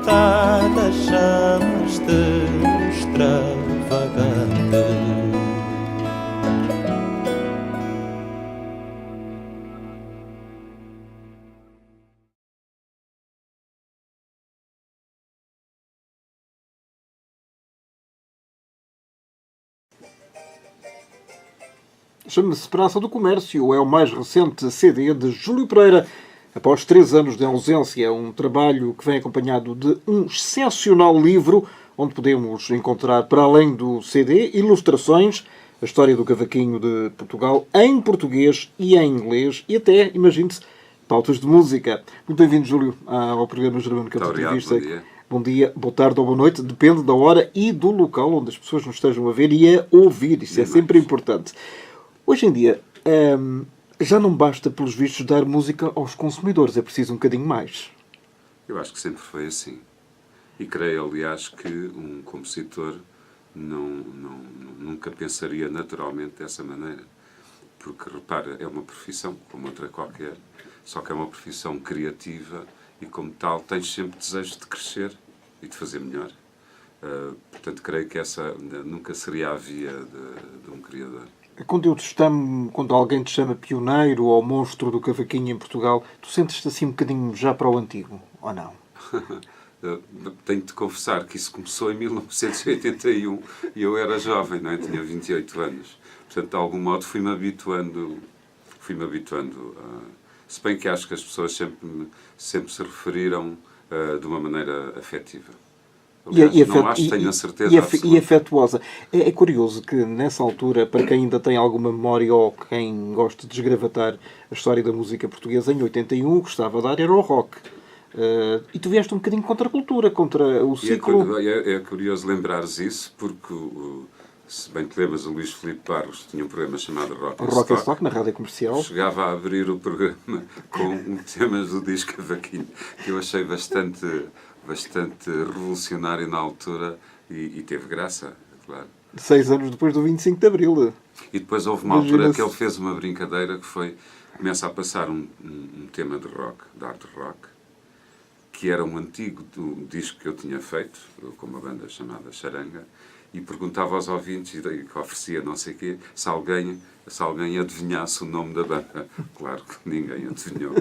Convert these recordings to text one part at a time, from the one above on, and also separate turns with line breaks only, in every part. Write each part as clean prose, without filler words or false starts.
encantada chamas-te extravagante.
Chama-se Praça do Comércio, é o mais recente CD de Júlio Pereira. Após 3 anos de ausência, um trabalho que vem acompanhado de um excepcional livro, onde podemos encontrar, para além do CD, ilustrações, a história do cavaquinho de Portugal em português e em inglês, e até, imagine-se, pautas de música. Muito bem-vindo, Júlio, ao programa Germânica de Entrevista.
Bom dia.
Bom dia, boa tarde ou boa noite, depende da hora e do local onde as pessoas nos estejam a ver e a ouvir. Isso é sempre importante. Hoje em dia, já não basta, pelos vistos, dar música aos consumidores. É preciso um bocadinho mais.
Eu acho que sempre foi assim. E creio, aliás, que um compositor nunca pensaria naturalmente dessa maneira. Porque, repara, é uma profissão, como outra qualquer, só que é uma profissão criativa e, como tal, tens sempre desejo de crescer e de fazer melhor. Portanto, creio que essa nunca seria a via de um criador.
Quando alguém te chama pioneiro ou monstro do cavaquinho em Portugal, tu sentes-te assim um bocadinho já para o antigo, ou não?
Tenho de confessar que isso começou em 1981 e eu era jovem, não é? Tinha 28 anos. Portanto, de algum modo fui-me habituando. Se bem que acho que as pessoas sempre se referiram de uma maneira afetiva. Aliás, não acho, tenho a certeza absoluta.
E afetuosa. É curioso que, nessa altura, para quem ainda tem alguma memória ou quem gosta de esgravatar a história da música portuguesa, em 81 o que estava a dar era o rock. E tu vieste um bocadinho contra a cultura, contra o ciclo.
É curioso lembrares isso, porque, se bem te lembras, o Luís Filipe Barros tinha um programa chamado Rock and
Stock na rádio comercial.
Chegava a abrir o programa com temas do disco Cavaquinho, que eu achei bastante revolucionário na altura e teve graça, claro.
6 anos depois do 25 de Abril.
E depois houve uma altura que ele fez uma brincadeira que foi, começa a passar um tema de rock, de hard rock, que era um antigo disco que eu tinha feito, com uma banda chamada Charanga, e perguntava aos ouvintes, que oferecia não sei o quê, se alguém adivinhasse o nome da banda. Claro que ninguém adivinhou.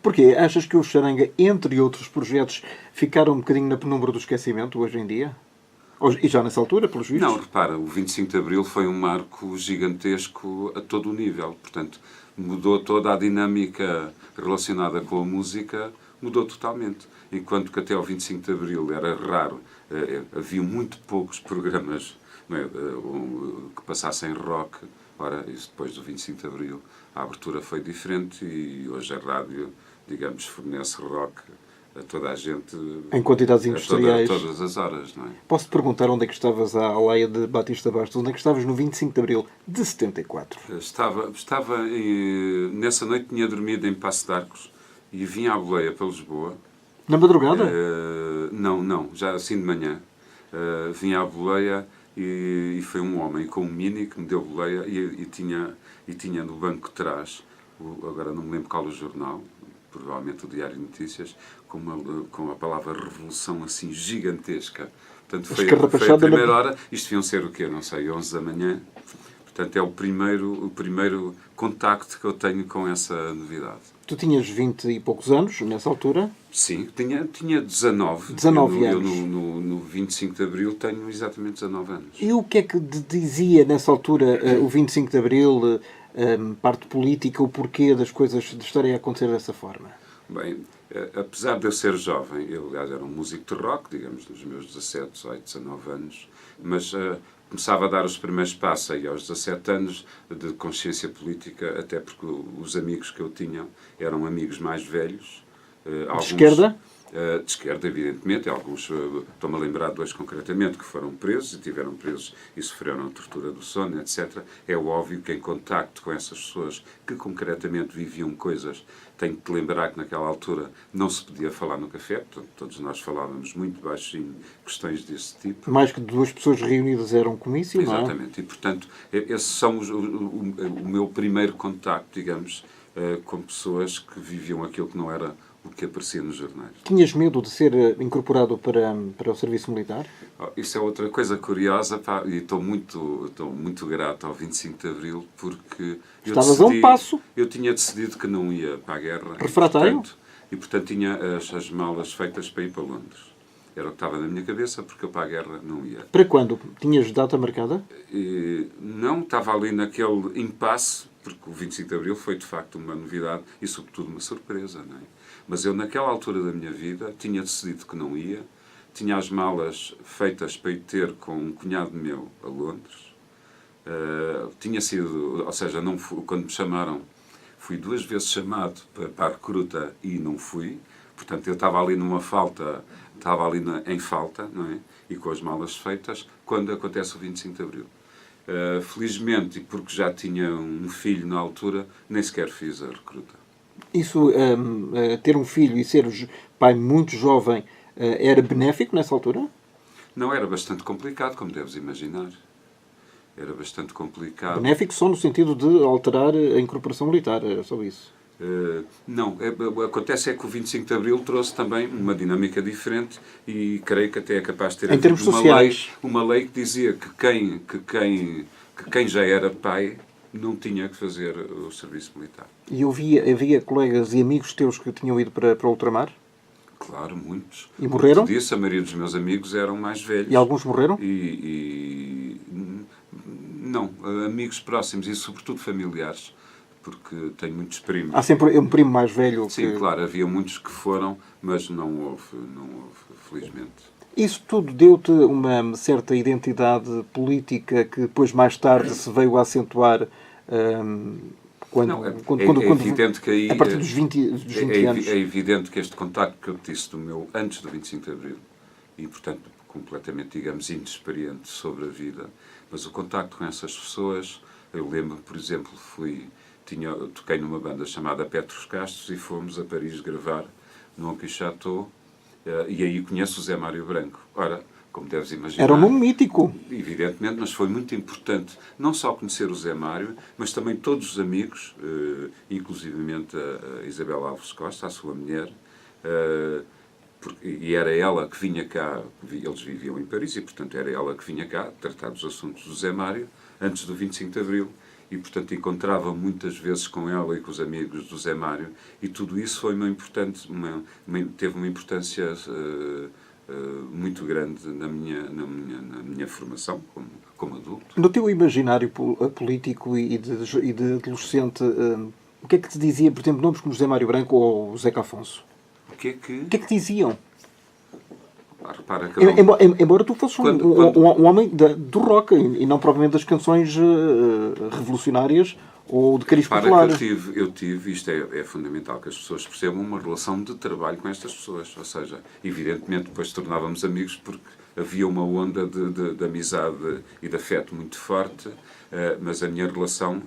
Porquê? Achas que o Charanga, entre outros projetos, ficaram um bocadinho na penumbra do esquecimento hoje em dia? E já nessa altura, pelos vistos?
Não, repara, o 25 de Abril foi um marco gigantesco a todo o nível. Portanto, mudou toda a dinâmica relacionada com a música, mudou totalmente. Enquanto que até ao 25 de Abril era raro, havia muito poucos programas que passassem rock. Ora, isso depois do 25 de Abril, a abertura foi diferente e hoje a rádio, digamos, fornece rock a toda a gente.
Em quantidades industriais.
A todas as horas, não é?
Posso-te perguntar onde é que estavas à Leia de Batista Bastos? Onde é que estavas no 25 de Abril de 74?
Nessa noite tinha dormido em Passo de Arcos e vinha à boleia para Lisboa.
Na madrugada?
Não, já assim de manhã. Vinha à boleia e foi um homem com um mini que me deu boleia e tinha no banco de trás, agora não me lembro qual o jornal, provavelmente o Diário de Notícias, com a palavra revolução assim gigantesca. Portanto, foi a primeira hora. Isto deviam ser o quê? Não sei, 11 da manhã. Portanto, é o primeiro contacto que eu tenho com essa novidade.
Tu tinhas 20 e poucos anos, nessa altura?
Sim, tinha 19.
19 anos.
Eu no 25 de Abril tenho exatamente 19 anos.
E o que é que dizia nessa altura o 25 de Abril, parte política, o porquê das coisas de estarem a acontecer dessa forma?
Bem, apesar de eu ser jovem, eu aliás era um músico de rock, digamos, nos meus 17, 18, 19 anos, mas começava a dar os primeiros passos aí aos 17 anos de consciência política, até porque os amigos que eu tinha eram amigos mais velhos.
De esquerda?
De esquerda, evidentemente. Alguns, estou-me a lembrar de dois concretamente, que foram presos e tiveram presos e sofreram a tortura do sono, etc. É óbvio que em contacto com essas pessoas que concretamente viviam coisas, tenho de te lembrar que naquela altura não se podia falar no café, portanto, todos nós falávamos muito baixinho questões desse tipo.
Mais que 2 pessoas reunidas era um comício, não é?
Exatamente. E, portanto, esses são o meu primeiro contacto, digamos, com pessoas que viviam aquilo que não era o que aparecia nos jornais.
Tinhas medo de ser incorporado para o serviço militar?
Isso é outra coisa curiosa, pá, e estou muito grato ao 25 de Abril, porque
Estavas a um passo.
Eu tinha decidido que não ia para a guerra.
Refratário?
E portanto tinha as malas feitas para ir para Londres. Era o que estava na minha cabeça, porque eu para a guerra não ia.
Para quando? Tinhas data marcada?
Não, estava ali naquele impasse, porque o 25 de Abril foi de facto uma novidade e sobretudo uma surpresa, não é? Mas eu naquela altura da minha vida tinha decidido que não ia, tinha as malas feitas para ir ter com um cunhado meu a Londres, tinha sido, ou seja, não fui, quando me chamaram, fui 2 vezes chamado para a recruta e não fui, portanto eu estava ali numa falta, estava ali em falta, não é? E com as malas feitas, quando acontece o 25 de Abril. Felizmente, e porque já tinha um filho na altura, nem sequer fiz a recruta.
Isso, ter um filho e ser pai muito jovem, era benéfico nessa altura?
Não, era bastante complicado, como deves imaginar. Era bastante complicado.
Benéfico só no sentido de alterar a incorporação militar, era só isso.
Não, acontece é que o 25 de Abril trouxe também uma dinâmica diferente e creio que até é capaz de ter
em termos
havido
sociais,
uma lei que dizia que quem já era pai não tinha que fazer o serviço militar.
E havia colegas e amigos teus que tinham ido para o ultramar?
Claro, muitos.
E morreram?
Como te disse, a maioria dos meus amigos eram mais velhos.
E alguns morreram?
Não, amigos próximos e sobretudo familiares, porque tenho muitos primos.
Há sempre um primo mais velho.
Sim, claro, havia muitos que foram, mas não houve, felizmente.
Isso tudo deu-te uma certa identidade política que depois, mais tarde, se veio a acentuar
evidente que aí,
a partir dos 20 anos.
É evidente que este contacto que eu disse do meu antes do 25 de Abril, e portanto completamente, digamos, inexperiente sobre a vida, mas o contacto com essas pessoas, eu lembro, por exemplo, toquei numa banda chamada Petros Castros e fomos a Paris gravar no Hockey Chateau, e aí conheço o Zé Mário Branco. Ora, como deves imaginar...
Era um nome mítico.
Evidentemente, mas foi muito importante não só conhecer o Zé Mário, mas também todos os amigos, inclusivamente a Isabel Alves Costa, a sua mulher, e era ela que vinha cá, eles viviam em Paris, e portanto era ela que vinha cá tratar dos assuntos do Zé Mário, antes do 25 de Abril, e portanto encontrava muitas vezes com ela e com os amigos do Zé Mário, e tudo isso foi teve uma importância muito grande na minha formação como adulto.
No teu imaginário político e de adolescente, o que é que te dizia, por exemplo, nomes como José Mário Branco ou Zeca Afonso? O que é que diziam?
Repara que
embora tu fosses um homem do rock e não propriamente das canções revolucionárias ou de cariz popular.
Eu tive, isto é fundamental que as pessoas percebam, uma relação de trabalho com estas pessoas. Ou seja, evidentemente depois tornávamos amigos porque havia uma onda de amizade e de afeto muito forte, mas a minha relação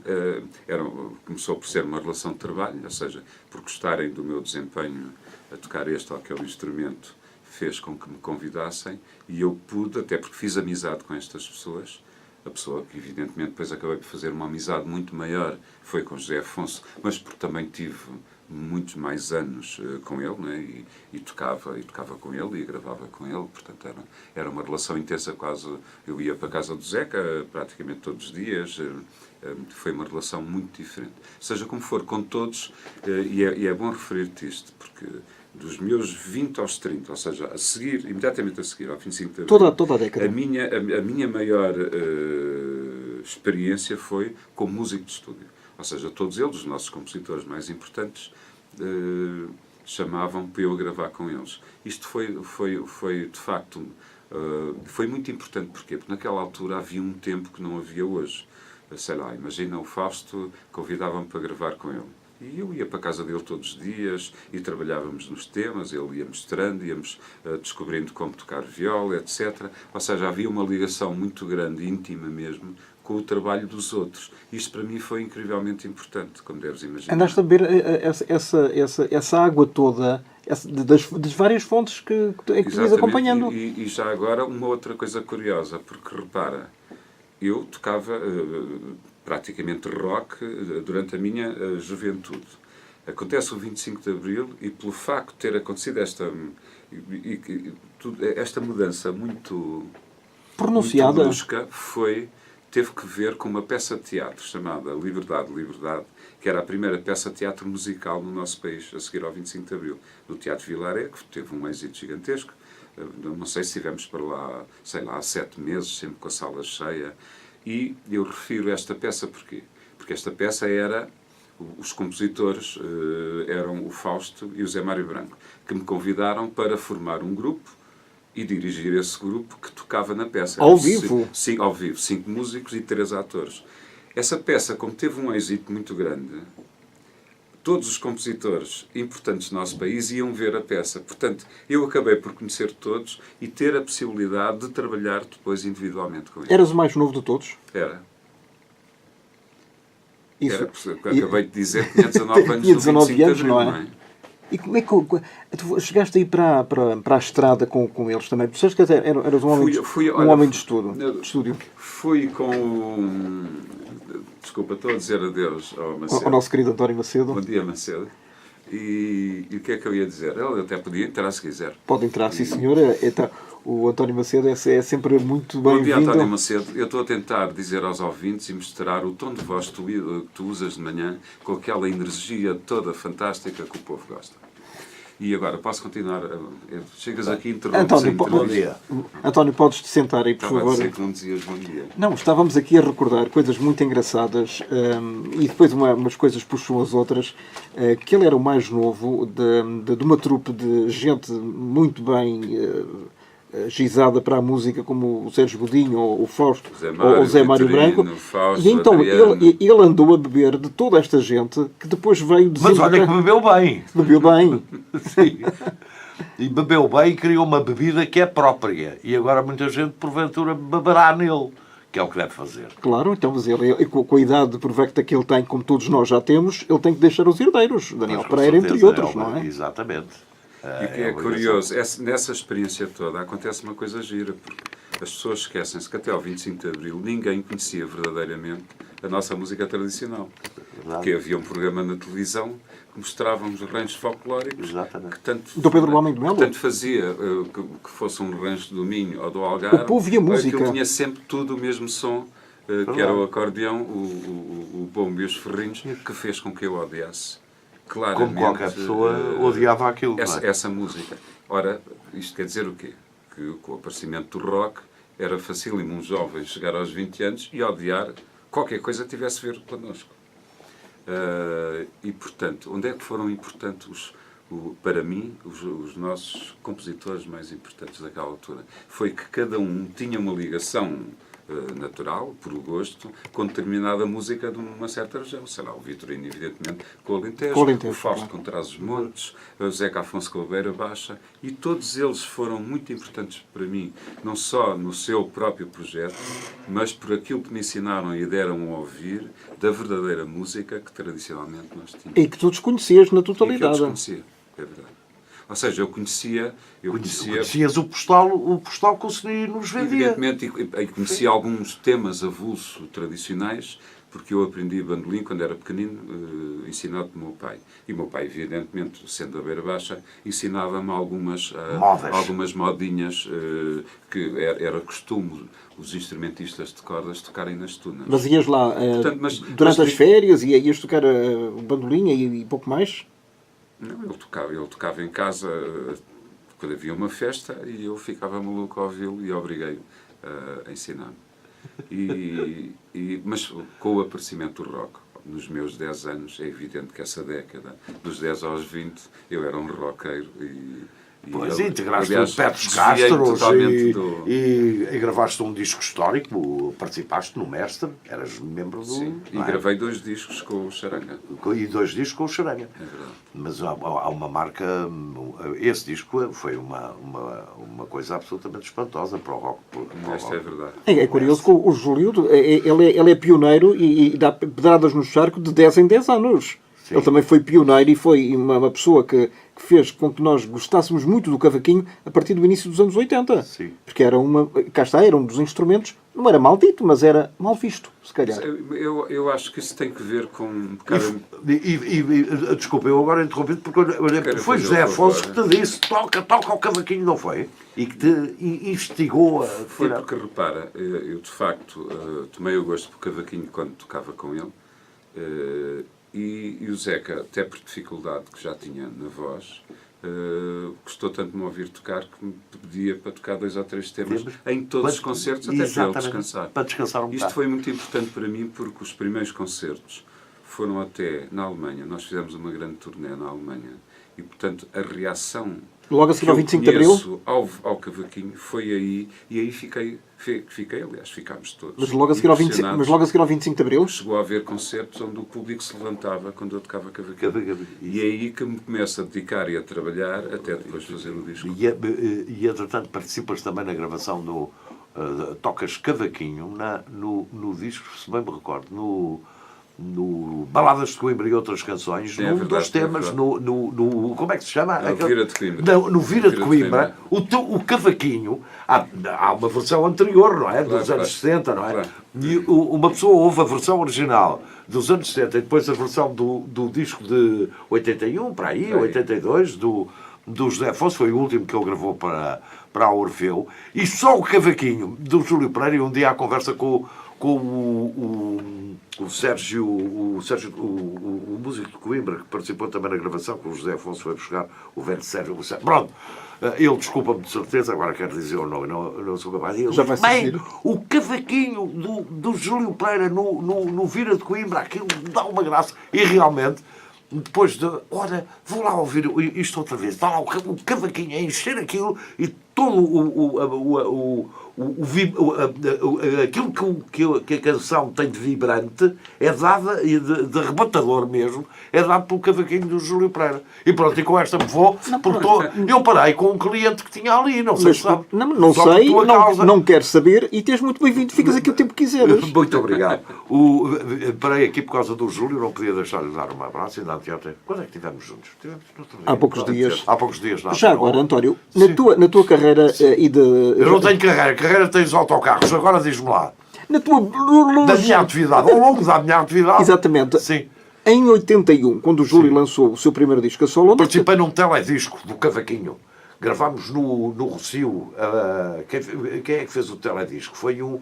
começou por ser uma relação de trabalho, ou seja, por gostarem do meu desempenho a tocar este ou aquele instrumento, fez com que me convidassem e eu pude, até porque fiz amizade com estas pessoas. A pessoa que, evidentemente, depois acabei por fazer uma amizade muito maior foi com José Afonso, mas porque também tive muitos mais anos com ele, né? e tocava com ele e gravava com ele, portanto era uma relação intensa, quase. Eu ia para a casa do Zeca praticamente todos os dias, foi uma relação muito diferente. Seja como for, com todos, e é bom referir-te isto, porque dos meus 20 aos 30, ou seja, imediatamente a seguir, ao 25 de abril,
toda a década.
A minha maior experiência foi como músico de estúdio. Ou seja, todos eles, os nossos compositores mais importantes, chamavam para eu gravar com eles. Isto foi de facto, foi muito importante. Porquê? Porque naquela altura havia um tempo que não havia hoje. Sei lá, imagina o Fausto, convidava-me para gravar com ele. E eu ia para a casa dele todos os dias e trabalhávamos nos temas, ele ia mostrando, íamos descobrindo como tocar viola, etc. Ou seja, havia uma ligação muito grande, íntima mesmo, com o trabalho dos outros. Isto para mim foi incrivelmente importante, como deves imaginar.
Andaste a beber essa água toda, das várias fontes que tu ias acompanhando.
E já agora uma outra coisa curiosa, porque repara, eu tocava, praticamente rock durante a minha juventude. Acontece o 25 de Abril e pelo facto de ter acontecido esta mudança muito
Pronunciada.
brusca, teve que ver com uma peça de teatro chamada Liberdade, Liberdade, que era a primeira peça de teatro musical no nosso país, a seguir ao 25 de Abril, do Teatro Vilaré, que teve um êxito gigantesco. Não sei se estivemos para lá, sei lá, há 7 meses, sempre com a sala cheia. E eu refiro esta peça porquê? Porque esta peça os compositores eram o Fausto e o Zé Mário Branco, que me convidaram para formar um grupo e dirigir esse grupo que tocava na peça.
Ao vivo?
Sim, ao vivo. 5 músicos e 3 atores. Essa peça, como teve um êxito muito grande, todos os compositores importantes do nosso país iam ver a peça. Portanto, eu acabei por conhecer todos e ter a possibilidade de trabalhar depois individualmente com eles.
Eras o mais novo de todos?
Era.
Isso.
Acabei de dizer que tinha 19 anos
Tinha
no
19
25 de
anos,
Abril,
não é? E como é que tu chegaste aí para a estrada com eles também? Disseste que eras um homem de estúdio.
Fui com... Desculpa, estou a dizer adeus ao Macedo.
Ao nosso querido António Macedo.
Bom dia, Macedo. E o que é que eu ia dizer? Ele até podia entrar se quiser.
Pode entrar, sim senhor. O António Macedo é sempre muito
Bom dia,
bem-vindo.
António Macedo. Eu estou a tentar dizer aos ouvintes e mostrar o tom de voz que tu usas de manhã com aquela energia toda fantástica que o povo gosta. E agora, posso continuar? Chegas aqui e interrompes.
António, podes-te sentar aí, por
Estava
favor.
a dizer que não dizias bom dia.
Não, estávamos aqui a recordar coisas muito engraçadas e depois umas coisas puxam as outras. Que ele era o mais novo de uma trupe de gente muito bem gizada para a música, como o Sérgio Godinho, ou o Fausto, ou o Zé Mário Branco.
Fausto,
E então
ele
andou a beber de toda esta gente que depois veio dizer.
Mas olha que bebeu bem.
Bebeu bem.
Sim. E bebeu bem e criou uma bebida que é própria. E agora muita gente, porventura, beberá nele. Que é o que deve fazer.
Claro, então, mas ele, com a idade de provecta que ele tem, como todos nós já temos, ele tem que deixar os herdeiros. Daniel
Mas, com
Pereira, entre
certeza,
outros, não é?
Exatamente.
E o que é curioso, nessa experiência toda acontece uma coisa gira, porque as pessoas esquecem-se que até ao 25 de Abril ninguém conhecia verdadeiramente a nossa música tradicional. Porque havia um programa na televisão que mostrava os ranchos folclóricos que tanto,
do Pedro Homem de Melo.
que tanto fazia que fosse um rancho do Minho ou do Algarve.
O povo e a música.
Aquilo tinha sempre tudo o mesmo som, que era o acordeão, o bombo e os ferrinhos, que fez com que eu odiasse. Claramente,
como qualquer pessoa odiava aquilo.
Essa música. Ora, isto quer dizer o quê? Que com o aparecimento do rock era facílimo um jovem chegar aos 20 anos e odiar qualquer coisa que tivesse a ver connosco. E, portanto, onde é que foram importantes, para mim, os nossos compositores mais importantes daquela altura? Foi que cada um tinha uma ligação natural, por gosto, com determinada música de uma certa região. Sei lá, o Vitorino, evidentemente, com o Alentejo, o Fausto com Trás-os-Montes, o Zeca Afonso com a Beira Baixa, e todos eles foram muito importantes para mim, não só no seu próprio projeto, mas por aquilo que me ensinaram e deram a ouvir da verdadeira música que tradicionalmente nós tínhamos.
E que tu desconhecias na
E que eu
totalidade.
desconhecia, é verdade. Ou seja, eu conhecia...
Conhecias o postal que o senhor nos vendia.
Evidentemente, e conhecia alguns temas avulso tradicionais, porque eu aprendi bandolim quando era pequenino, ensinado pelo meu pai. E o meu pai, evidentemente, sendo da Beira Baixa, ensinava-me algumas modinhas que era costume os instrumentistas de cordas tocarem nas tunas.
Mas ias lá durante as férias e ias tocar o bandolim e pouco mais?
Não, ele tocava em casa quando havia uma festa e eu ficava maluco a ouvi-lo e obriguei-o a ensinar-me. Mas com o aparecimento do rock, nos meus 10 anos, é evidente que essa década, dos 10 aos 20, eu era um roqueiro
Pois, integraste o Petros Castro e gravaste um disco histórico, participaste no Mestre, eras membro do...
Sim, e gravei 2 discos com o Charanga.
E 2 discos com o Charanga.
É verdade.
Mas há uma marca... Esse disco foi uma coisa absolutamente espantosa para o rock.
Esta é verdade.
É curioso que o Júlio, ele é pioneiro e dá pedradas no charco de 10 em 10 anos. Ele também foi pioneiro e foi uma pessoa que fez com que nós gostássemos muito do cavaquinho a partir do início dos anos 80.
Sim.
Porque era cá está, era um dos instrumentos, não era maldito, mas era mal visto, se calhar.
Eu acho que isso tem que ver com...
Desculpa, eu agora interrompi porque foi José Afonso que te disse toca o cavaquinho, não foi? E que te instigou a...
Foi porque, repara, eu de facto tomei o gosto do cavaquinho quando tocava com ele, e o Zeca, até por dificuldade que já tinha na voz, gostou tanto de me ouvir tocar que me pedia para tocar 2 ou 3 temas em todos os concertos, até para ele descansar.
Para descansar um bocado.
Isto foi muito importante para mim porque os primeiros concertos foram até na Alemanha. Nós fizemos uma grande turnê na Alemanha e, portanto, a reação
logo a seguir ao 25 de Abril
ao cavaquinho foi aí, e aí fiquei, aliás, ficámos todos.
Mas logo a seguir ao 25 de Abril?
Chegou a haver concertos onde o público se levantava quando eu tocava cavaquinho. E é aí que me começo a dedicar e a trabalhar até depois fazer o disco.
E entretanto participas também na gravação tocas cavaquinho no disco, se bem me recordo, no Baladas de Coimbra e outras canções, num dos temas, como é que se chama?
No Vira de Coimbra.
No Vira de Coimbra, o cavaquinho, há uma versão anterior, não é? Dos anos 60, não é? Claro. E uma pessoa ouve a versão original dos anos 60 e depois a versão do disco de 81, para aí, 82, do José Afonso, foi o último que ele gravou para a Orfeu, e só o cavaquinho do Júlio Pereira, e um dia à conversa com o Sérgio, o músico de Coimbra, que participou também na gravação, que o José Afonso foi buscar, o velho Sérgio. Pronto, ele desculpa-me de certeza, agora quero dizer o nome, não sou capaz.
Já vai ser
o cavaquinho do Júlio Pereira no Vira de Coimbra, aquilo dá uma graça. E realmente, depois olha, vou lá ouvir isto outra vez, dá lá o cavaquinho a encher aquilo e todo aquilo que a canção tem de vibrante é dada, e de arrebatador mesmo, é dado pelo cavaquinho do Júlio Pereira. E pronto, e com esta me vou, porque eu parei com um cliente que tinha ali, não sei se sabe.
Não sei, não quero saber, e tens muito bem-vindo, ficas aqui o tempo que quiseres.
Muito obrigado. Parei aqui por causa do Júlio, não podia deixar-lhe dar um abraço, ainda anteontem. Quando é que estivemos juntos?
Há poucos dias.
Há poucos dias, não.
Já agora, António, na tua carreira e de...
Eu não tenho carreira tens autocarros, agora diz-me lá.
Na tua...
Da minha atividade, ao longo da minha atividade.
Exatamente.
Sim.
Em 81, quando o Júlio lançou o seu primeiro disco a solo...
Participei num teledisco do Cavaquinho. Gravámos no Rossio. Quem é que fez o teledisco? Foi o...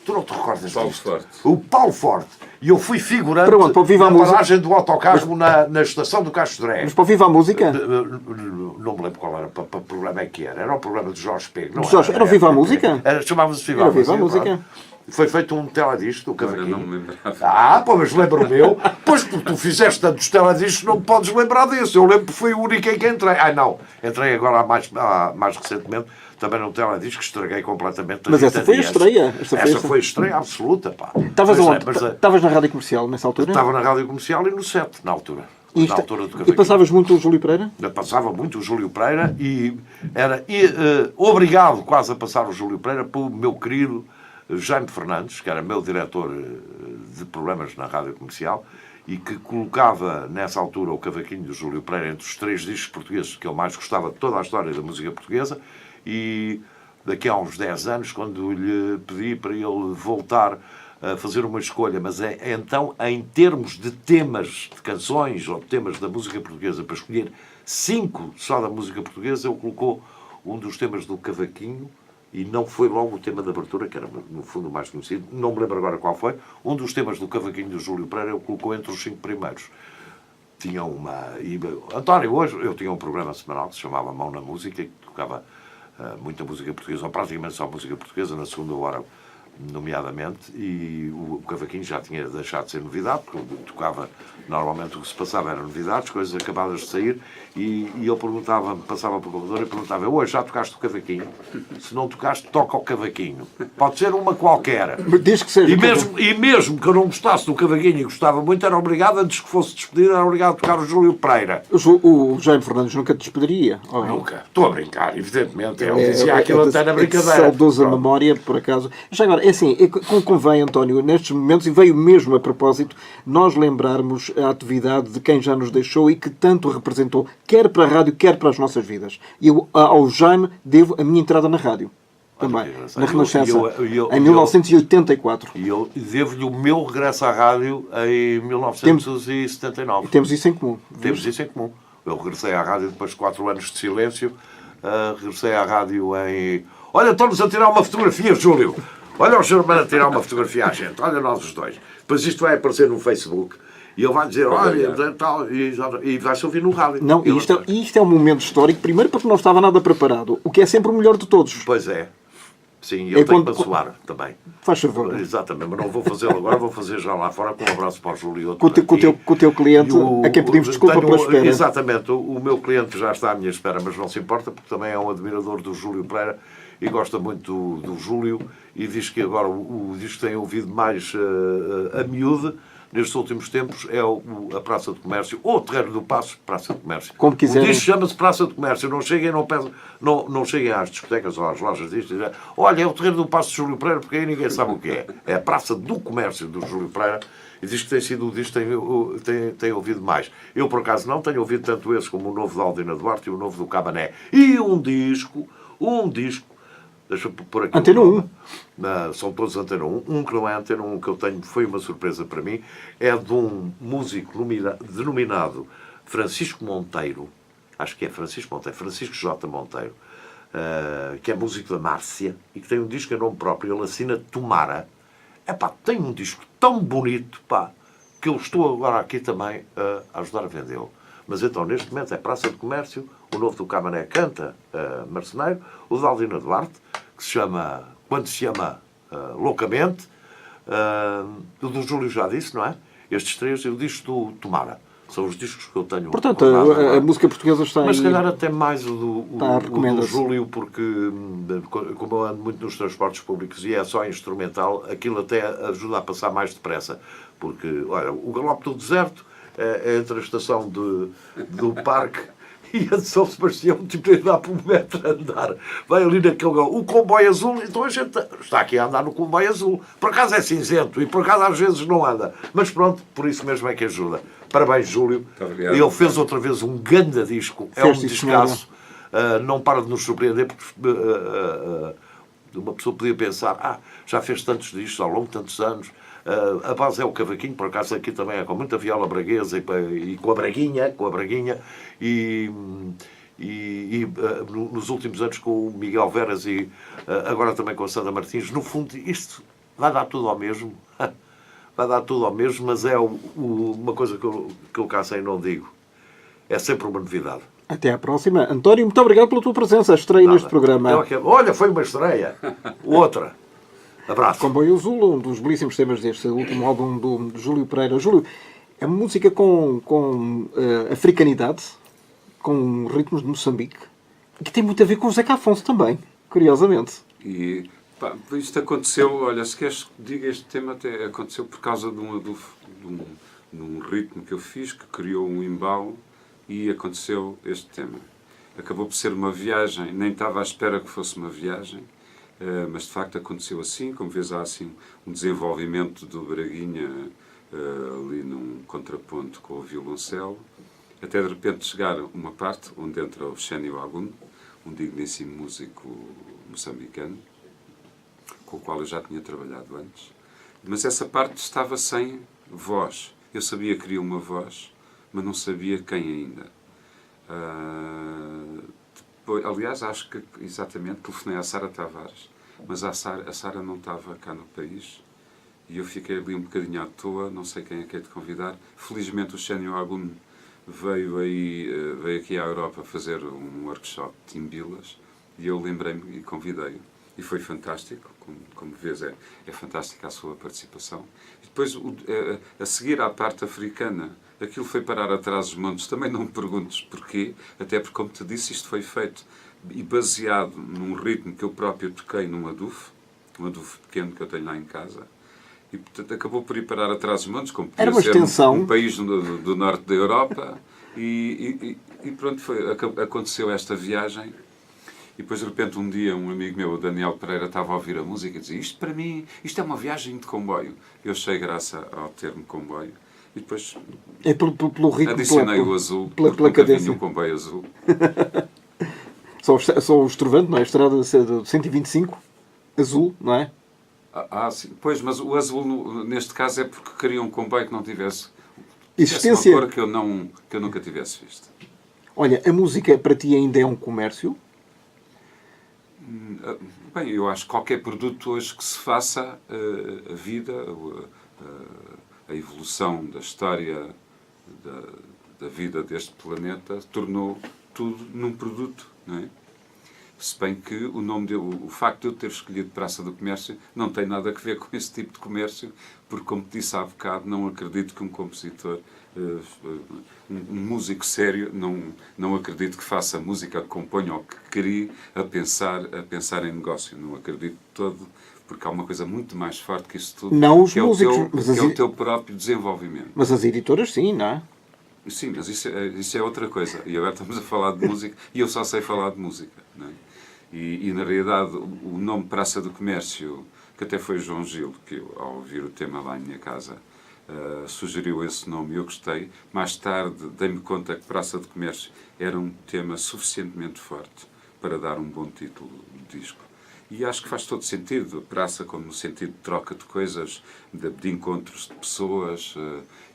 Tu não te recordas
Paulo
disto?
Forte.
O Paulo Forte. E eu fui figurante
na
paragem do autocarro na estação do Castro Dré.
Mas para ouvir a música?
Não me lembro qual era o programa que era. Era o programa de Jorge Pego.
Era o Viva a Música?
Chamava-se Viva a Música. Foi feito um teledisco do Cavaquinho.
Não me lembrava.
Mas lembro-me eu. Pois, porque tu fizeste tantos telediscos, não te podes lembrar disso. Eu lembro que foi o único em que entrei. Não. Entrei agora mais recentemente, também num teledisco, estraguei completamente.
Mas essa foi a estreia.
Essa foi a estreia absoluta, pá.
Estavas na Rádio Comercial nessa altura?
Estava na Rádio Comercial e no 7, na altura. Na altura do Cavaquinho.
E passavas muito o Júlio Pereira?
Eu passava muito o Júlio Pereira e era obrigado quase a passar o Júlio Pereira pelo meu querido Jaime Fernandes, que era meu diretor de programas na Rádio Comercial e que colocava nessa altura o Cavaquinho do Júlio Pereira entre os 3 discos portugueses que ele mais gostava de toda a história da música portuguesa. E daqui a uns 10 anos, quando lhe pedi para ele voltar a fazer uma escolha, mas então em termos de temas de canções ou de temas da música portuguesa, para escolher 5 só da música portuguesa, ele colocou um dos temas do Cavaquinho. E não foi logo o tema de abertura, que era no fundo o mais conhecido, não me lembro agora qual foi. Um dos temas do Cavaquinho do Júlio Pereira ele colocou entre os 5 primeiros. Tinha António, hoje eu tinha um programa semanal que se chamava Mão na Música, que tocava muita música portuguesa, ou praticamente só música portuguesa, na segunda hora, nomeadamente, e o Cavaquinho já tinha deixado de ser novidade, porque tocava, normalmente o que se passava eram novidades, coisas acabadas de sair, e ele passava pelo corredor e perguntava: hoje já tocaste o Cavaquinho? Se não tocaste, toca o Cavaquinho. Pode ser uma qualquer.
Desde que seja
e mesmo que eu não gostasse do Cavaquinho e gostava muito, era obrigado, antes que fosse despedido, era obrigado a tocar o Júlio Pereira.
O Jaime Fernandes nunca te despediria?
Nunca. Estou a brincar, evidentemente. Ele dizia aquilo até na brincadeira.
Saudosa memória, por acaso. Já agora, assim, convém, António, nestes momentos, e veio mesmo a propósito, nós lembrarmos a atividade de quem já nos deixou e que tanto representou, quer para a rádio, quer para as nossas vidas. E eu, ao Jaime, devo a minha entrada na rádio. Também, na Renascença, em 1984.
E eu devo-lhe o meu regresso à rádio em 1979.
Temos isso em comum.
Temos isso em comum. Eu regressei à rádio depois de 4 anos de silêncio. Regressei à rádio em... Olha, estamos a tirar uma fotografia, Júlio. Olha o Germano a tirar uma fotografia à gente. Olha nós os dois. Depois isto vai aparecer no Facebook. E ele vai dizer, olha, tal, e vai-se ouvir no rádio.
Não, isto é um momento histórico, primeiro porque não estava nada preparado, o que é sempre o melhor de todos.
Pois é. Sim, eu tenho para soar também.
Faz favor.
Exatamente, mas não vou fazê-lo agora, vou fazer já lá fora com um abraço para o Júlio.
Com o teu cliente, a quem pedimos desculpa pela espera.
Exatamente, o meu cliente já está à minha espera, mas não se importa, porque também é um admirador do Júlio Pereira e gosta muito do Júlio e diz que agora o disco que tem ouvido mais a miúde nestes últimos tempos é a Praça do Comércio, ou o Terreiro do Paço, Praça do Comércio.
Como quiserem.
O disco chama-se Praça do Comércio. Não cheguem às discotecas ou às lojas disto e dizem, olha, é o Terreiro do Paço de Júlio Pereira, porque aí ninguém sabe o que é. É a Praça do Comércio do Júlio Pereira e diz que tem sido o disco que tem ouvido mais. Eu, por acaso, não tenho ouvido tanto esse como o novo da Aldina Duarte e o novo do Cabané. E um disco, deixa-me pôr aqui.
Antena 1.
São todos Antena 1. Um que não é Antena 1, que eu tenho, foi uma surpresa para mim, é de um músico denominado Francisco Monteiro. Acho que é Francisco Monteiro. Francisco J. Monteiro. Que é músico da Márcia e que tem um disco a nome próprio. Ele assina Tomara. Tem um disco tão bonito, que eu estou agora aqui também a ajudar a vendê-lo. Mas então, neste momento, é Praça de Comércio, o novo do Camané canta Marceneiro, o da Aldina Duarte, que se chama, quando se chama Loucamente, o do Júlio já disse, não é? Estes três, e o disco do Tomara. São os discos que eu tenho.
Portanto, a música portuguesa está
Mas
aí.
se calhar até mais o do Júlio, porque como eu ando muito nos transportes públicos e é só instrumental, aquilo até ajuda a passar mais depressa. Porque, olha, o Galope do Deserto é entre a estação do parque e a de São Sebastião, tipo, dá para 1 metro a andar. Vai ali naquele galope. O comboio azul, então a gente está aqui a andar no comboio azul. Por acaso é cinzento e por acaso às vezes não anda. Mas pronto, por isso mesmo é que ajuda. Parabéns, Júlio. Ele fez outra vez um grande disco. É um discaço. Não para de nos surpreender, porque uma pessoa podia pensar, já fez tantos discos ao longo de tantos anos. A base é o cavaquinho, por acaso aqui também é com muita viola braguesa e com a braguinha, e nos últimos anos com o Miguel Veras e agora também com a Sandra Martins. No fundo, isto vai dar tudo ao mesmo. Vai dar tudo ao mesmo, mas é uma coisa que eu cá sei e não digo. É sempre uma novidade.
Até à próxima. António, muito obrigado pela tua presença. Estreia neste programa.
Olha, foi uma estreia. Outra. Abraço.
Comboio Azul, um dos belíssimos temas deste último álbum do Júlio Pereira. Júlio, é música com africanidade, com ritmos de Moçambique, que tem muito a ver com o Zeca Afonso também, curiosamente.
E isto aconteceu, olha, se queres que diga este tema, até aconteceu por causa de um ritmo que eu fiz, que criou um embalo, e aconteceu este tema. Acabou por ser uma viagem, nem estava à espera que fosse uma viagem, mas de facto aconteceu assim. Como vês, há assim um desenvolvimento do Braguinha ali num contraponto com o violoncelo, até de repente chegar uma parte onde entra o Xénio Agun, um digníssimo músico moçambicano, com o qual eu já tinha trabalhado antes, mas essa parte estava sem voz. Eu sabia que queria uma voz, mas não sabia quem ainda. Aliás, acho que exatamente telefonei à Sara Tavares, mas a Sara não estava cá no país e eu fiquei ali um bocadinho à toa, não sei quem é que é de convidar. Felizmente o Xénio Agun veio aqui à Europa fazer um workshop de timbilas e eu lembrei-me e convidei-o. E foi fantástico, como vês, é fantástica a sua participação. E depois, a seguir à parte africana, aquilo foi parar atrás dos montes. Também não me perguntes porquê, até porque, como te disse, isto foi feito e baseado num ritmo que eu próprio toquei num adufo, um adufo pequeno que eu tenho lá em casa. E, portanto, acabou por ir parar atrás dos montes, como podia ser um país do norte da Europa. E pronto, aconteceu esta viagem. E depois, de repente, um dia, um amigo meu, o Daniel Pereira, estava a ouvir a música e dizia: isto para mim, isto é uma viagem de comboio. Eu achei graça ao termo comboio. E depois
É pelo ritmo,
adicionei o azul,
pela
porque nunca
cadência.
vinha um comboio azul.
Só o Estrovante, não é? A estrada de 125, azul, não é?
Sim. Pois, mas o azul, neste caso, é porque queria um comboio que não tivesse
Existência.
uma cor que eu nunca tivesse visto.
Olha, a música para ti ainda é um comércio?
Bem, eu acho que qualquer produto hoje que se faça, a vida, a evolução da história da vida deste planeta, tornou tudo num produto, não é? Se bem que o nome dele, o facto de eu ter escolhido Praça do Comércio não tem nada a ver com esse tipo de comércio, porque, como te disse há bocado, não acredito que um compositor, um músico sério, não acredito que faça música, que componha ou que crie a pensar em negócio. Não acredito todo, porque há uma coisa muito mais forte que isso tudo,
Não os
que
músicos,
é o teu próprio desenvolvimento.
Mas as editoras sim, não é?
Sim, mas isso é outra coisa. E agora estamos a falar de música e eu só sei falar de música, não é? E na realidade, o nome Praça do Comércio, que até foi João Gil, que eu, ao ouvir o tema lá em minha casa, sugeriu esse nome e eu gostei. Mais tarde, dei-me conta que Praça do Comércio era um tema suficientemente forte para dar um bom título de disco. E acho que faz todo sentido, praça como no sentido de troca de coisas, de encontros de pessoas,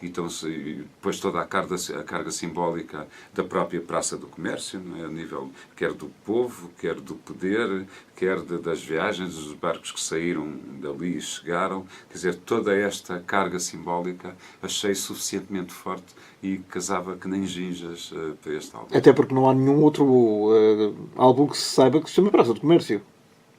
e depois toda a carga simbólica da própria Praça do Comércio, não é? A nível quer do povo, quer do poder, quer das viagens, dos barcos que saíram dali e chegaram. Quer dizer, toda esta carga simbólica achei suficientemente forte e casava que nem ginjas para este álbum.
Até porque não há nenhum outro álbum que se saiba que se chama Praça do Comércio.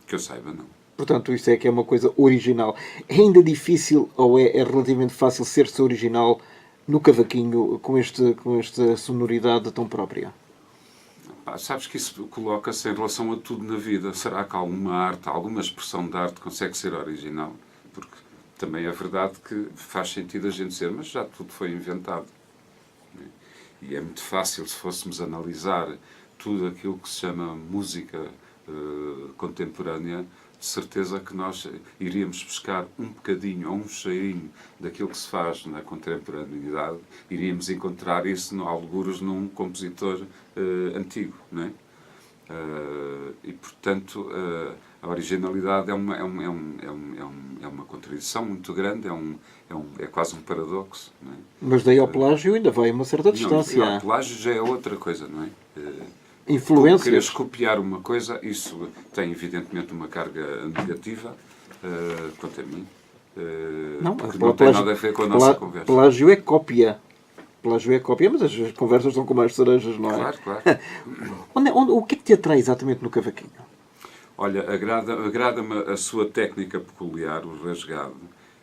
Que eu saiba, não.
Portanto, isso é que é uma coisa original. É ainda difícil ou é relativamente fácil ser-se original no cavaquinho com esta sonoridade tão própria?
Sabes que isso coloca-se em relação a tudo na vida. Será que alguma arte, alguma expressão de arte consegue ser original? Porque também é verdade que faz sentido a gente ser, mas já tudo foi inventado. E é muito fácil, se fôssemos analisar tudo aquilo que se chama música contemporânea, de certeza que nós iríamos buscar um bocadinho ou um cheirinho daquilo que se faz na contemporaneidade, iríamos encontrar isso, algures, num compositor antigo, não é? E, portanto, a originalidade é uma contradição muito grande, é quase um paradoxo, não é?
Mas daí ao plágio ainda vai uma certa
Não,
distância.
o plágio já é outra coisa, não é?
Influências.
Quereres copiar uma coisa, isso tem evidentemente uma carga negativa, quanto a mim, porque não tem nada a ver com a nossa conversa.
Plágio é cópia. Plágio é cópia, mas as conversas estão como as cerejas, não é?
Claro.
O que é que te atrai exatamente no cavaquinho?
Olha, agrada-me a sua técnica peculiar, o rasgado,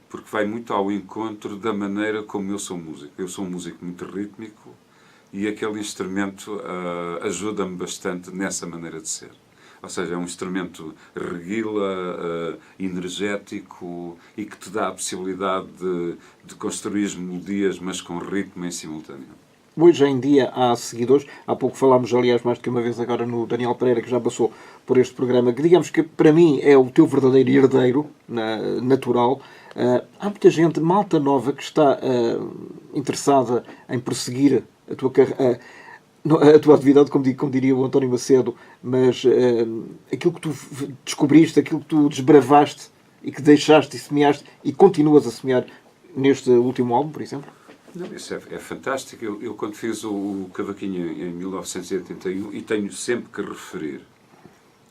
porque vai muito ao encontro da maneira como eu sou músico. Eu sou um músico muito rítmico, e aquele instrumento ajuda-me bastante nessa maneira de ser. Ou seja, é um instrumento reguila, energético e que te dá a possibilidade de construir melodias, mas com ritmo em simultâneo.
Hoje em dia há seguidores, há pouco falámos, aliás, mais do que uma vez agora no Daniel Pereira, que já passou por este programa, que digamos que para mim é o teu verdadeiro herdeiro natural. Há muita gente, malta nova, que está interessada em prosseguir a tua atividade, como diria o António Macedo, mas aquilo que tu descobriste, aquilo que tu desbravaste e que deixaste e semeaste e continuas a semear neste último álbum, por exemplo?
Não, isso é fantástico. Eu quando fiz o Cavaquinho em 1981, e tenho sempre que referir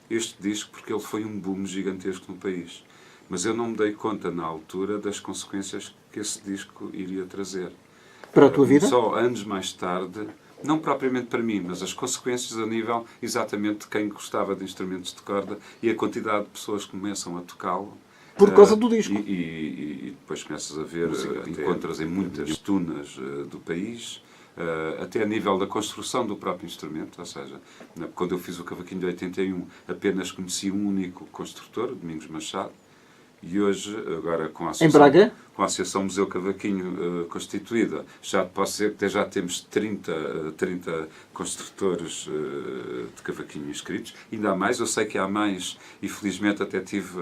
este disco porque ele foi um boom gigantesco no país. Mas eu não me dei conta na altura das consequências que esse disco iria trazer.
Para a tua vida?
Só anos mais tarde, não propriamente para mim, mas as consequências a nível exatamente de quem gostava de instrumentos de corda e a quantidade de pessoas que começam a tocá-lo.
Por causa do disco.
E depois começas a ver, encontras em muitas tunas do país, até a nível da construção do próprio instrumento, ou seja, quando eu fiz o Cavaquinho de 81, apenas conheci um único construtor, Domingos Machado, E hoje, agora com a
Em Braga?
com a Associação Museu Cavaquinho constituída, já posso dizer que já temos 30 construtores de cavaquinho inscritos. Ainda há mais, eu sei que há mais, e felizmente até tive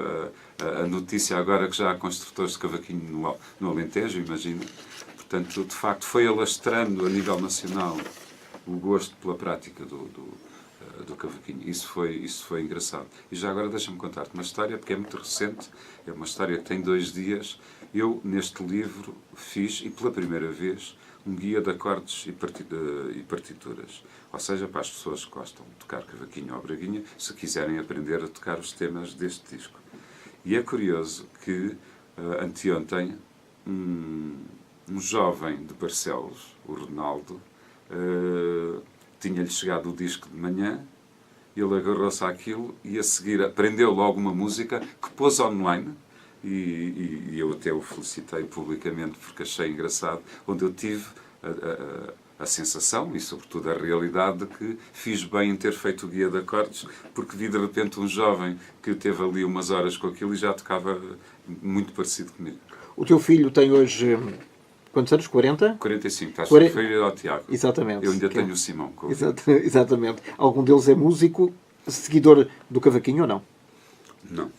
a notícia agora que já há construtores de cavaquinho no Alentejo, imagino. Portanto, de facto, foi alastrando a nível nacional o gosto pela prática do cavaquinho. Isso foi engraçado. E já agora deixa-me contar-te uma história, porque é muito recente, é uma história que tem 2 dias. Eu, neste livro, fiz, e pela primeira vez, um guia de acordes e partituras. Ou seja, para as pessoas que gostam de tocar cavaquinho ou braguinha, se quiserem aprender a tocar os temas deste disco. E é curioso que, anteontem, um jovem de Barcelos, o Ronaldo, tinha-lhe chegado o disco de manhã, ele agarrou-se àquilo e a seguir aprendeu logo uma música que pôs online, e eu até o felicitei publicamente porque achei engraçado, onde eu tive a sensação e sobretudo a realidade de que fiz bem em ter feito o guia de acordes, porque vi de repente um jovem que teve ali umas horas com aquilo e já tocava muito parecido comigo.
O teu filho tem hoje... Quantos anos? 40?
45, estás a referir ao Tiago.
Exatamente.
Eu ainda tenho o Simão.
Exatamente. Algum deles é músico, seguidor do cavaquinho ou não?
Não.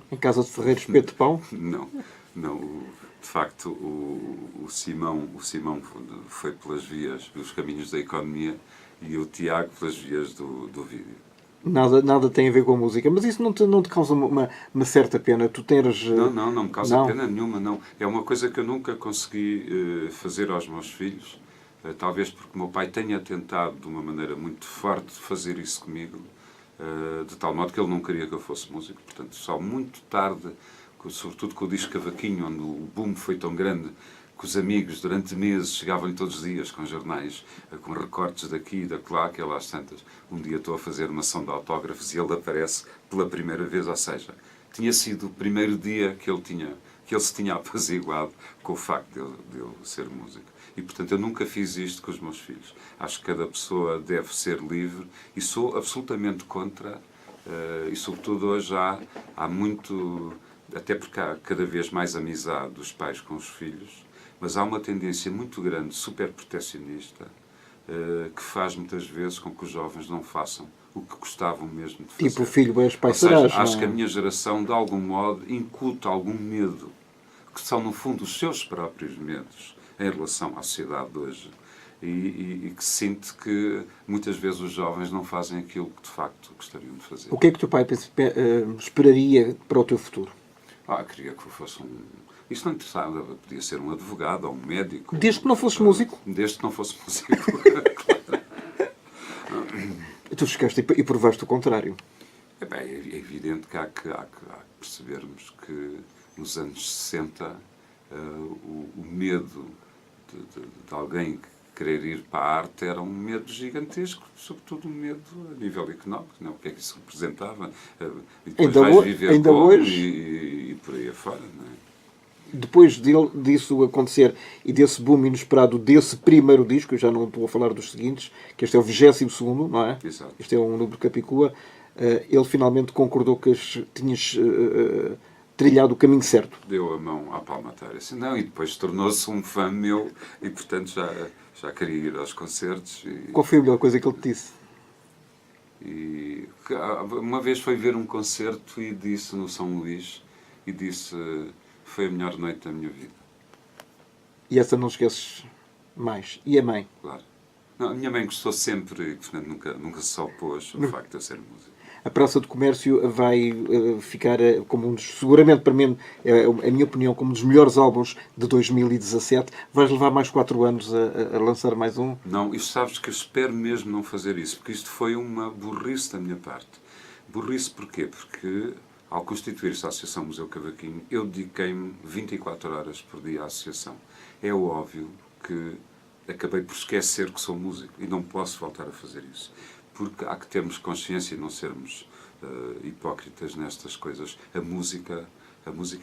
Em casa de Ferreiro Espeto de Pão?
Não. De facto, o Simão foi pelas vias, pelos caminhos da economia, e o Tiago pelas vias do vídeo.
Nada tem a ver com a música. Mas isso não te causa uma certa pena? Tu teres...
Não me causa pena nenhuma, não. É uma coisa que eu nunca consegui fazer aos meus filhos. Talvez porque o meu pai tenha tentado, de uma maneira muito forte, fazer isso comigo. De tal modo que ele não queria que eu fosse músico. Portanto, só muito tarde, sobretudo com o disco Cavaquinho, onde o boom foi tão grande, que os amigos, durante meses, chegavam-lhe todos os dias com jornais, com recortes daqui e daquela, que lá às tantas. Um dia estou a fazer uma ação de autógrafos e ele aparece pela primeira vez, ou seja, tinha sido o primeiro dia que ele se tinha apaziguado com o facto de eu ser músico. E, portanto, eu nunca fiz isto com os meus filhos. Acho que cada pessoa deve ser livre e sou absolutamente contra, e sobretudo hoje há muito, até porque há cada vez mais amizade dos pais com os filhos, mas há uma tendência muito grande, super protecionista, que faz muitas vezes com que os jovens não façam o que gostavam mesmo de fazer.
Tipo, filho, és pai,
Ou seja,
serás,
acho
não?
que a minha geração, de algum modo, incuta algum medo, que são, no fundo, os seus próprios medos em relação à sociedade de hoje. E que sinto que, muitas vezes, os jovens não fazem aquilo que, de facto, gostariam de fazer.
O que é que o teu pai esperaria para o teu futuro?
Queria que eu fosse Isto não interessava, podia ser um advogado ou um médico.
Desde que não fosses músico?
Desde que não fosse músico.
Tu chegaste e provaste o contrário.
É evidente que há que percebermos que nos anos 60 o medo de alguém querer ir para a arte era um medo gigantesco, sobretudo um medo a nível económico, não? O que é que isso representava? E depois vais viver como
hoje,
e por aí afora, não é?
Depois disso acontecer e desse boom inesperado desse primeiro disco, eu já não estou a falar dos seguintes, que este é o 22º, não é?
Exato.
Este é um número Capicua. Ele finalmente concordou que tinhas trilhado o caminho certo.
Deu a mão à palmatória. Assim, não, e depois tornou-se um fã meu e, portanto, já queria ir aos concertos.
Qual foi a melhor coisa que ele te disse?
E uma vez foi ver um concerto e disse no São Luís, e disse: foi a melhor noite da minha vida.
E essa não esqueces mais. E a mãe?
Claro. Não, a minha mãe gostou sempre e, portanto, nunca se opôs ao facto de eu ser músico.
A Praça do Comércio vai ficar como um dos, seguramente para mim, é a minha opinião, como um dos melhores álbuns de 2017. Vais levar mais 4 anos a lançar mais um?
Não, e sabes que eu espero mesmo não fazer isso, porque isto foi uma burrice da minha parte. Burrice porquê? Porque ao constituir-se a Associação Museu Cavaquinho, eu dediquei-me 24 horas por dia à associação. É óbvio que acabei por esquecer que sou músico e não posso voltar a fazer isso. Porque há que termos consciência e não sermos hipócritas nestas coisas. A música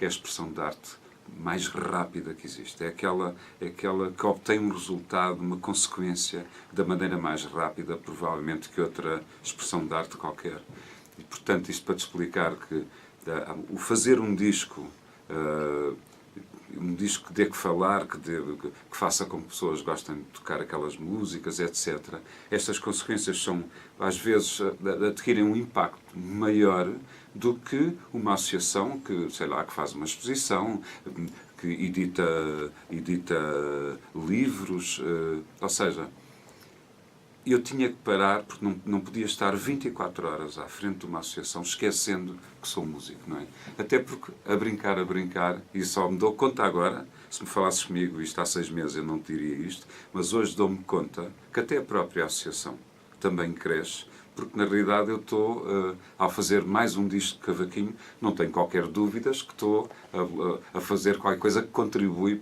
é a expressão de arte mais rápida que existe. É aquela que obtém um resultado, uma consequência da maneira mais rápida, provavelmente, que outra expressão de arte qualquer. E, portanto, isto para te explicar que o fazer um disco um disco que dê que falar, que faça com que pessoas gostem de tocar aquelas músicas, etc. Estas consequências são, às vezes, adquirem um impacto maior do que uma associação que, sei lá, que faz uma exposição, que edita livros, ou seja, eu tinha que parar porque não podia estar 24 horas à frente de uma associação esquecendo que sou músico, não é? Até porque, a brincar, e só me dou conta agora, se me falasses comigo isto há 6 meses eu não te diria isto, mas hoje dou-me conta que até a própria associação também cresce, porque na realidade eu estou, ao fazer mais um disco de cavaquinho, não tenho qualquer dúvidas que estou a fazer qualquer coisa que contribui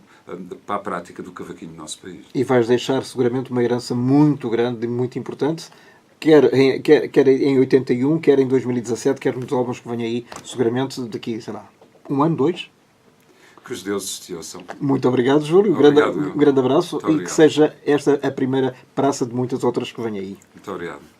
para a prática do cavaquinho no nosso país.
E vais deixar seguramente uma herança muito grande e muito importante, quer em 81, quer em 2017, quer nos álbuns que vêm aí, seguramente daqui, sei lá, 1 ano, 2.
Que os deuses te ouçam.
Muito obrigado, Júlio.
Obrigado,
Um grande abraço
muito
e
obrigado.
que seja esta a primeira praça de muitas outras que vêm aí.
Muito obrigado.